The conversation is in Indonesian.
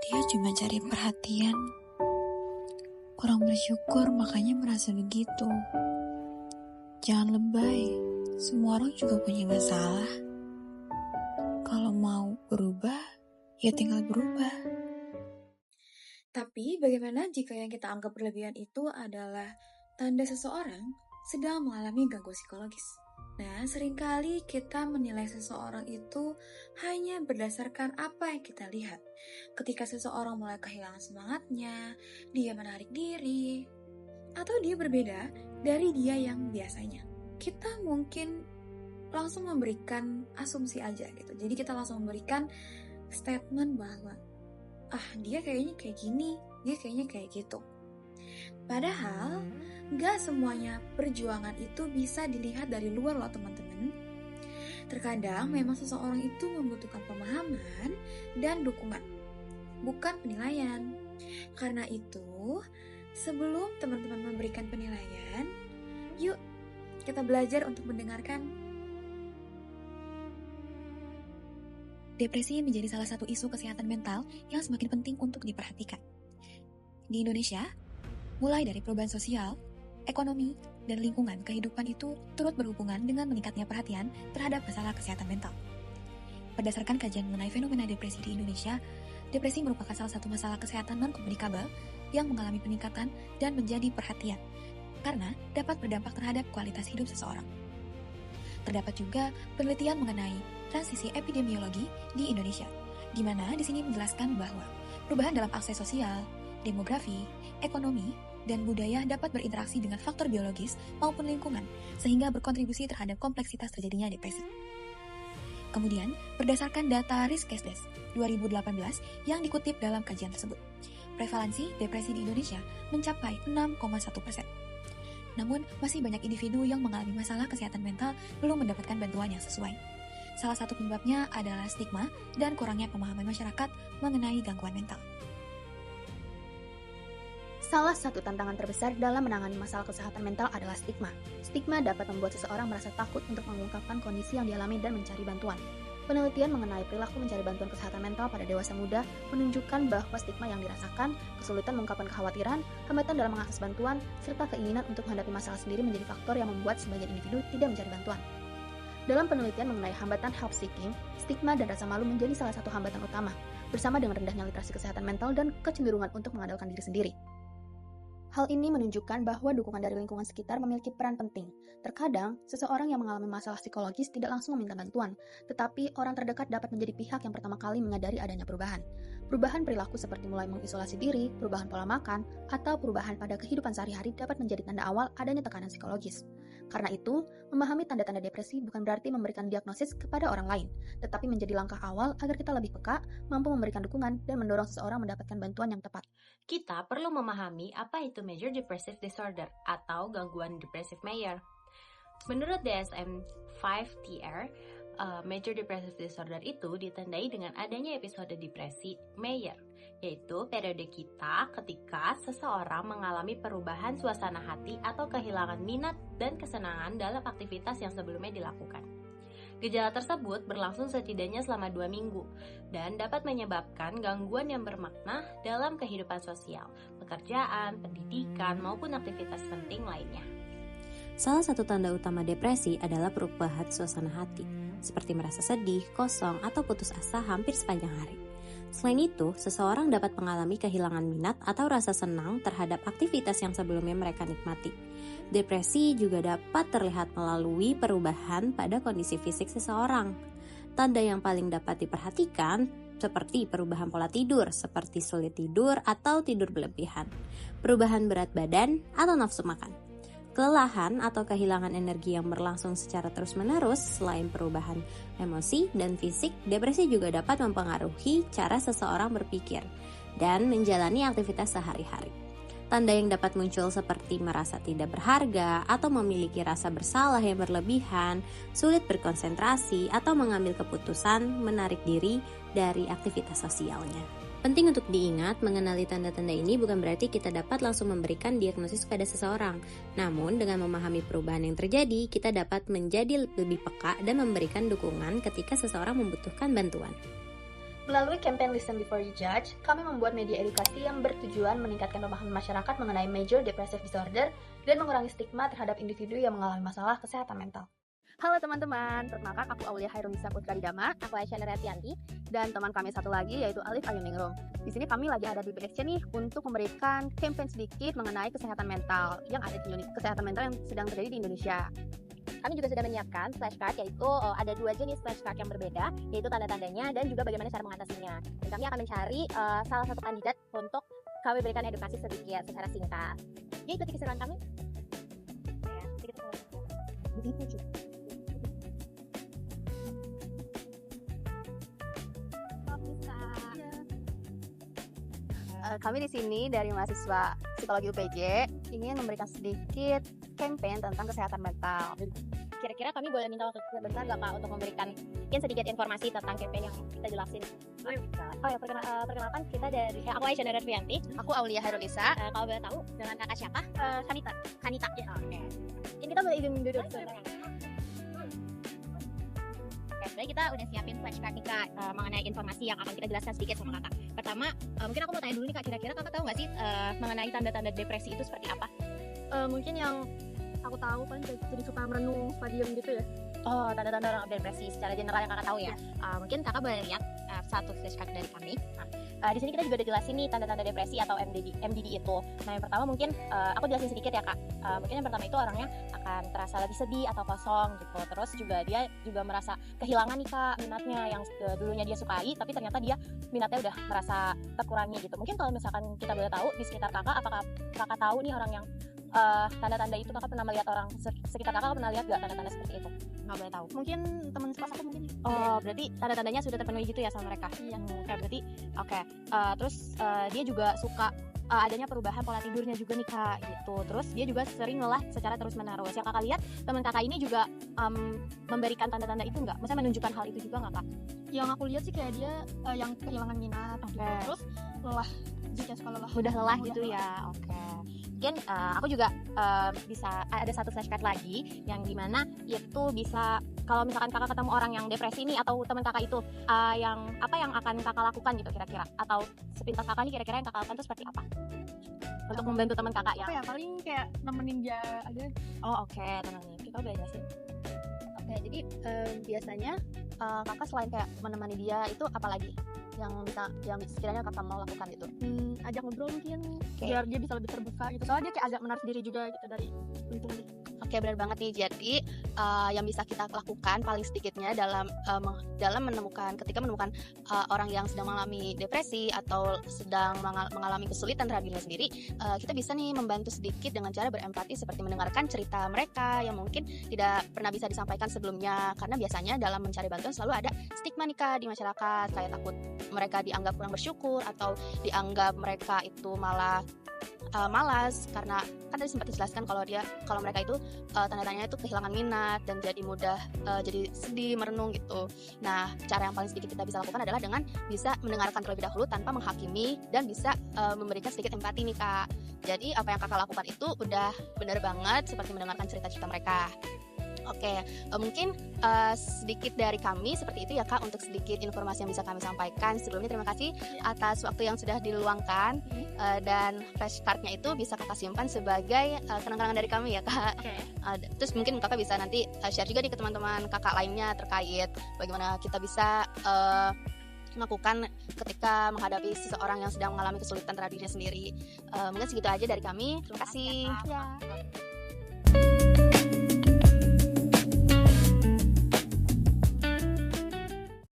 Dia cuma cari perhatian. Kurang bersyukur makanya merasa begitu. Jangan lebay. Semua orang juga punya masalah. Kalau mau berubah, ya tinggal berubah. Tapi bagaimana jika yang kita anggap berlebihan itu adalah tanda seseorang sedang mengalami gangguan psikologis? Nah, seringkali kita menilai seseorang itu hanya berdasarkan apa yang kita lihat. Ketika seseorang mulai kehilangan semangatnya, dia menarik diri, atau dia berbeda dari dia yang biasanya. Kita mungkin langsung memberikan asumsi aja gitu. Jadi kita langsung memberikan statement bahwa dia kayaknya kayak gini, dia kayaknya kayak gitu. Padahal gak semuanya perjuangan itu bisa dilihat dari luar loh teman-teman. Terkadang memang seseorang itu membutuhkan pemahaman dan dukungan, bukan penilaian. Karena itu, sebelum teman-teman memberikan penilaian, yuk kita belajar untuk mendengarkan. Depresi menjadi salah satu isu kesehatan mental yang semakin penting untuk diperhatikan. Di Indonesia, mulai dari perubahan sosial, ekonomi, dan lingkungan kehidupan itu turut berhubungan dengan meningkatnya perhatian terhadap masalah kesehatan mental. Berdasarkan kajian mengenai fenomena depresi di Indonesia, depresi merupakan salah satu masalah kesehatan non-komunikabel yang mengalami peningkatan dan menjadi perhatian, karena dapat berdampak terhadap kualitas hidup seseorang. Terdapat juga penelitian mengenai transisi epidemiologi di Indonesia, di mana di sini menjelaskan bahwa perubahan dalam akses sosial, demografi, ekonomi, dan budaya dapat berinteraksi dengan faktor biologis maupun lingkungan, sehingga berkontribusi terhadap kompleksitas terjadinya depresi. Kemudian, berdasarkan data Riskesdes 2018 yang dikutip dalam kajian tersebut, prevalensi depresi di Indonesia mencapai 6,1%. Namun, masih banyak individu yang mengalami masalah kesehatan mental belum mendapatkan bantuan yang sesuai. Salah satu penyebabnya adalah stigma dan kurangnya pemahaman masyarakat mengenai gangguan mental. Salah satu tantangan terbesar dalam menangani masalah kesehatan mental adalah stigma. Stigma dapat membuat seseorang merasa takut untuk mengungkapkan kondisi yang dialami dan mencari bantuan. Penelitian mengenai perilaku mencari bantuan kesehatan mental pada dewasa muda menunjukkan bahwa stigma yang dirasakan, kesulitan mengungkapkan kekhawatiran, hambatan dalam mengakses bantuan, serta keinginan untuk menghadapi masalah sendiri menjadi faktor yang membuat sebagian individu tidak mencari bantuan. Dalam penelitian mengenai hambatan help seeking, stigma dan rasa malu menjadi salah satu hambatan utama, bersama dengan rendahnya literasi kesehatan mental dan kecenderungan untuk mengandalkan diri sendiri. Hal ini menunjukkan bahwa dukungan dari lingkungan sekitar memiliki peran penting. Terkadang, seseorang yang mengalami masalah psikologis tidak langsung meminta bantuan, tetapi orang terdekat dapat menjadi pihak yang pertama kali menyadari adanya perubahan. Perubahan perilaku seperti mulai mengisolasi diri, perubahan pola makan, atau perubahan pada kehidupan sehari-hari dapat menjadi tanda awal adanya tekanan psikologis. Karena itu, memahami tanda-tanda depresi bukan berarti memberikan diagnosis kepada orang lain, tetapi menjadi langkah awal agar kita lebih peka, mampu memberikan dukungan, dan mendorong seseorang mendapatkan bantuan yang tepat. Kita perlu memahami apa itu Major Depressive Disorder atau gangguan depresif mayor. Menurut DSM-5-TR, Major Depressive Disorder itu ditandai dengan adanya episode depresi mayor, yaitu periode kita ketika seseorang mengalami perubahan suasana hati atau kehilangan minat dan kesenangan dalam aktivitas yang sebelumnya dilakukan. Gejala tersebut berlangsung setidaknya selama 2 minggu dan dapat menyebabkan gangguan yang bermakna dalam kehidupan sosial, pekerjaan, pendidikan, maupun aktivitas penting lainnya. Salah satu tanda utama depresi adalah perubahan suasana hati, seperti merasa sedih, kosong, atau putus asa hampir sepanjang hari. Selain itu, seseorang dapat mengalami kehilangan minat atau rasa senang terhadap aktivitas yang sebelumnya mereka nikmati. Depresi juga dapat terlihat melalui perubahan pada kondisi fisik seseorang. Tanda yang paling dapat diperhatikan seperti perubahan pola tidur, seperti sulit tidur atau tidur berlebihan, perubahan berat badan atau nafsu makan, kelelahan atau kehilangan energi yang berlangsung secara terus-menerus. Selain perubahan emosi dan fisik, depresi juga dapat mempengaruhi cara seseorang berpikir dan menjalani aktivitas sehari-hari. Tanda yang dapat muncul seperti merasa tidak berharga atau memiliki rasa bersalah yang berlebihan, sulit berkonsentrasi atau mengambil keputusan, menarik diri dari aktivitas sosialnya. Penting untuk diingat, mengenali tanda-tanda ini bukan berarti kita dapat langsung memberikan diagnosis pada seseorang. Namun, dengan memahami perubahan yang terjadi, kita dapat menjadi lebih peka dan memberikan dukungan ketika seseorang membutuhkan bantuan. Melalui campaign Listen Before You Judge, kami membuat media edukasi yang bertujuan meningkatkan pemahaman masyarakat mengenai Major Depressive Disorder dan mengurangi stigma terhadap individu yang mengalami masalah kesehatan mental. Halo teman-teman, perkenalkan aku Aulia Hairunisa Putra Didama, aku Aisyah Neratianti, dan teman kami satu lagi yaitu Alif Ayuningrum. Di sini kami lagi ada di BSC nih untuk memberikan campaign sedikit mengenai kesehatan mental yang ada di kesehatan mental yang sedang terjadi di Indonesia. Kami juga sudah menyiapkan flashcard, yaitu ada 2 jenis flashcard yang berbeda, yaitu tanda-tandanya dan juga bagaimana cara mengatasinya. Dan kami akan mencari salah satu kandidat untuk kami berikan edukasi sedikit secara singkat. Ya, ikuti keseruan kami. Ya, sedikit begitu. Kami di sini dari mahasiswa psikologi UPJ ingin memberikan sedikit campaign tentang kesehatan mental. Kira-kira kami boleh minta waktu sebentar nggak Kak untuk memberikan sedikit informasi tentang campaign yang kita jelasin? Oh ya, perkenalkan kita dari aku Aisyah Neratianti. Aku Aulia Hairunisa. Kalau boleh tahu dengan kakak siapa? Kanita. Ya. Oke. Ini kita boleh izin duduk sebentar. Sebenarnya kita udah siapin flashcard nih Kak mengenai informasi yang akan kita jelaskan sedikit sama Kakak. Pertama, mungkin aku mau tanya dulu nih Kak, kira-kira Kakak tahu nggak sih mengenai tanda-tanda depresi itu seperti apa? Mungkin yang aku tahu paling jadi suka merenung, stadium gitu ya. Oh, tanda-tanda orang depresi secara general yang Kakak tahu ya. Mungkin Kakak boleh lihat satu flashcard dari kami. Nah, di sini kita juga udah jelasin nih tanda-tanda depresi atau MDD itu. Nah, yang pertama mungkin aku jelasin sedikit ya Kak. Mungkin yang pertama itu orangnya akan terasa lebih sedih atau kosong gitu. Terus juga dia juga merasa kehilangan nih Kak minatnya yang dulunya dia sukai, tapi ternyata dia minatnya udah merasa terkurangi gitu. Mungkin kalau misalkan kita boleh tahu di sekitar Kakak, apakah Kakak tahu nih orang yang tanda-tanda itu Kakak pernah melihat orang sekitar Kakak pernah lihat gak tanda-tanda seperti itu? Nggak boleh tahu. Mungkin teman sekelas aku mungkin. Oh, berarti tanda-tandanya sudah terpenuhi gitu ya sama mereka? Iya. Berarti oke. Terus dia juga suka adanya perubahan pola tidurnya juga nih Kak gitu. Terus dia juga sering lelah secara terus-menerus. Yang Kakak lihat teman Kakak ini juga memberikan tanda-tanda itu nggak? Maksudnya menunjukkan hal itu juga nggak Kak? Yang aku lihat sih kayak dia yang kehilangan minat, terus lelah, dia suka lelah. Mudah lelah gitu ya. Oke. Mungkin aku juga bisa ada satu flashcard lagi yang dimana itu bisa kalau misalkan Kakak ketemu orang yang depresi ini atau teman Kakak itu yang apa yang akan Kakak lakukan gitu kira-kira, atau sepintas Kakak nih kira-kira yang Kakak lakukan itu seperti apa untuk membantu teman Kakak ya? Apa ya, paling kayak nemenin dia aja. Oh oke, temenin. Kita boleh jelasin. Oke, jadi biasanya Kakak selain kayak menemani dia itu apa lagi yang sekiranya Kakak mau lakukan itu? Ajak ngobrol mungkin, biar dia bisa lebih terbuka gitu. Soalnya dia kayak agak menarik diri juga gitu dari lingkungan. Oke, benar banget nih. Jadi yang bisa kita lakukan paling sedikitnya dalam ketika menemukan orang yang sedang mengalami depresi atau sedang mengalami kesulitan terhadap dirinya sendiri, kita bisa nih membantu sedikit dengan cara berempati seperti mendengarkan cerita mereka yang mungkin tidak pernah bisa disampaikan sebelumnya, karena biasanya dalam mencari bantuan selalu ada stigma nih Kak di masyarakat, kayak takut mereka dianggap kurang bersyukur atau dianggap mereka itu malah malas, karena kan tadi sempat dijelaskan kalau mereka itu tanda-tandanya itu kehilangan minat dan jadi mudah jadi sedih, merenung gitu. Nah, cara yang paling sedikit kita bisa lakukan adalah dengan bisa mendengarkan terlebih dahulu tanpa menghakimi dan bisa memberikan sedikit empati nih Kak. Jadi apa yang Kakak lakukan itu udah benar banget seperti mendengarkan cerita-cerita mereka. Oke, mungkin sedikit dari kami seperti itu ya Kak untuk sedikit informasi yang bisa kami sampaikan. Sebelumnya terima kasih atas waktu yang sudah diluangkan dan flashcardnya itu bisa Kakak simpan sebagai kenang-kenangan dari kami ya Kak. Terus mungkin Kakak bisa nanti share juga nih ke teman-teman Kakak lainnya terkait bagaimana kita bisa melakukan ketika menghadapi seseorang yang sedang mengalami kesulitan terhadap dirinya sendiri. Mungkin segitu aja dari kami. Terima kasih. Ya.